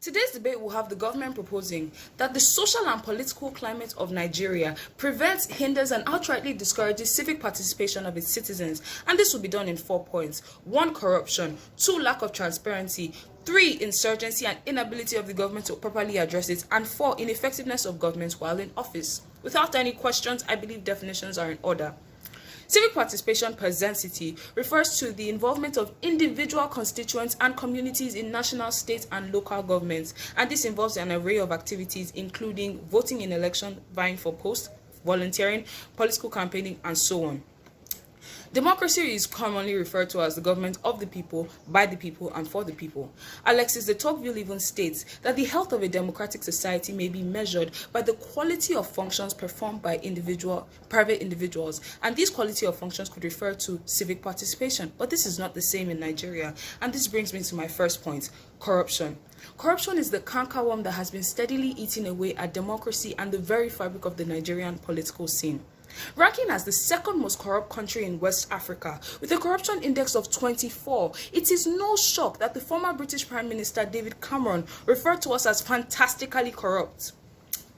Today's debate will have the government proposing that the social and political climate of Nigeria prevents, hinders, and outrightly discourages civic participation of its citizens. And this will be done in 4 points. 1. Corruption. 2. Lack of transparency. 3. Insurgency and inability of the government to properly address it. And 4. Ineffectiveness of government while in office. Without any questions, I believe definitions are in order. Civic participation per density refers to the involvement of individual constituents and communities in national, state, and local governments, and this involves an array of activities including voting in election, vying for posts, volunteering, political campaigning, and so on. Democracy is commonly referred to as the government of the people, by the people, and for the people. Alexis de Tocqueville even states that the health of a democratic society may be measured by the quality of functions performed by private individuals, and these quality of functions could refer to civic participation, but this is not the same in Nigeria. And this brings me to my first point: corruption. Corruption is the cankerworm that has been steadily eating away at democracy and the very fabric of the Nigerian political scene. Ranking as the second most corrupt country in West Africa, with a corruption index of 24, it is no shock that the former British Prime Minister David Cameron referred to us as fantastically corrupt.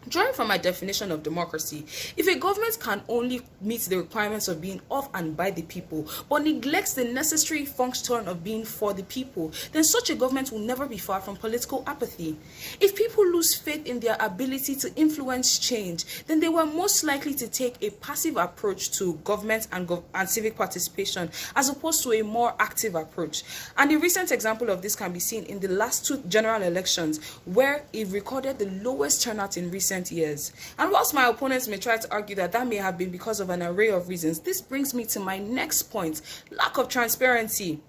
Drawing from my definition of democracy, if a government can only meet the requirements of being of and by the people, but neglects the necessary function of being for the people, then such a government will never be far from political apathy. If people lose faith in their ability to influence change, then they were most likely to take a passive approach to government and civic participation, as opposed to a more active approach. And a recent example of this can be seen in the last 2 general elections, where it recorded the lowest turnout in recent years. And whilst my opponents may try to argue that may have been because of an array of reasons, this brings me to my next point: lack of transparency.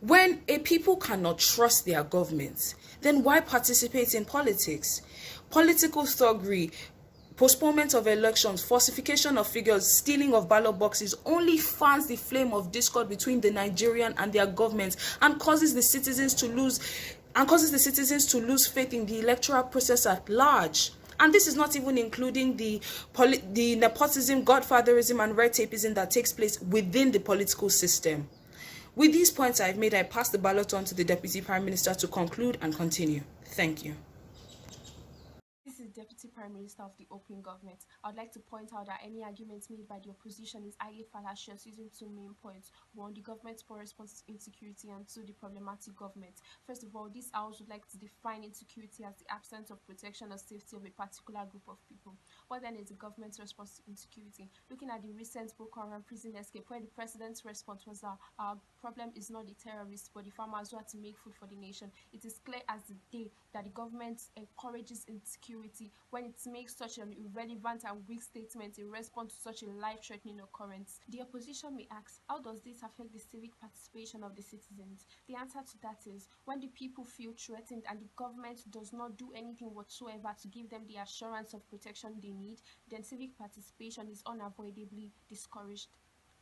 When a people cannot trust their government, then why participate in politics? Political thuggery, postponement of elections, falsification of figures, stealing of ballot boxes only fans the flame of discord between the Nigerian and their government, and causes the citizens to lose faith in the electoral process at large. And this is not even including the nepotism, godfatherism, and red tapeism that takes place within the political system. With these points I've made, I pass the ballot on to the Deputy Prime Minister to conclude and continue. Thank you. This is Deputy Prime Minister of the Open Government. I would like to point out that any arguments made by the opposition is highly fallacious, using 2 main points: 1, the government's poor response to insecurity, and 2, the problematic government. First of all, this house would like to define insecurity as the absence of protection or safety of a particular group of people. What then is the government's response to insecurity? Looking at the recent Boko Haram prison escape, where the president's response was that our problem is not the terrorists but the farmers who are to make food for the nation, it is clear as the day that the government encourages insecurity when it makes such an irrelevant and weak statement in response to such a life-threatening occurrence. The opposition may ask, how does this affect the civic participation of the citizens? The answer to that is, when the people feel threatened and the government does not do anything whatsoever to give them the assurance of protection they need, then civic participation is unavoidably discouraged.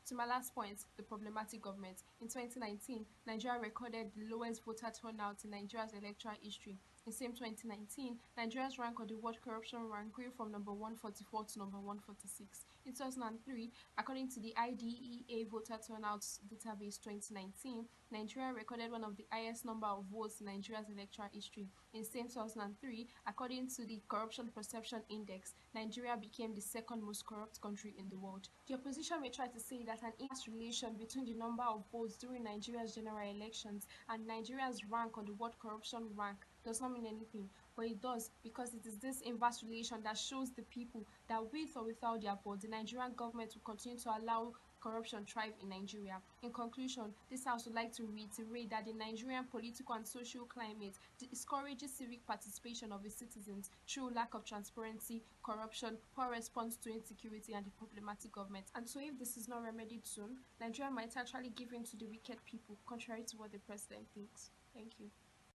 To my last point, the problematic government. In 2019, Nigeria recorded the lowest voter turnout in Nigeria's electoral history. In same 2019, Nigeria's rank on the World Corruption Rank grew from number 144 to number 146. In 2003, according to the IDEA Voter Turnout Database 2019, Nigeria recorded one of the highest number of votes in Nigeria's electoral history. In same 2003, according to the Corruption Perception Index, Nigeria became the second most corrupt country in the world. The opposition may try to say that an inverse relation between the number of votes during Nigeria's general elections and Nigeria's rank on the World Corruption Rank does not mean anything, but it does, because it is this inverse relation that shows the people that with or without their vote, the Nigerian government will continue to allow corruption thrive in Nigeria. In conclusion, this house would like to reiterate that the Nigerian political and social climate discourages civic participation of its citizens through lack of transparency, corruption, poor response to insecurity, and the problematic government. And so if this is not remedied soon, Nigeria might actually give in to the wicked people, contrary to what the president thinks. Thank you.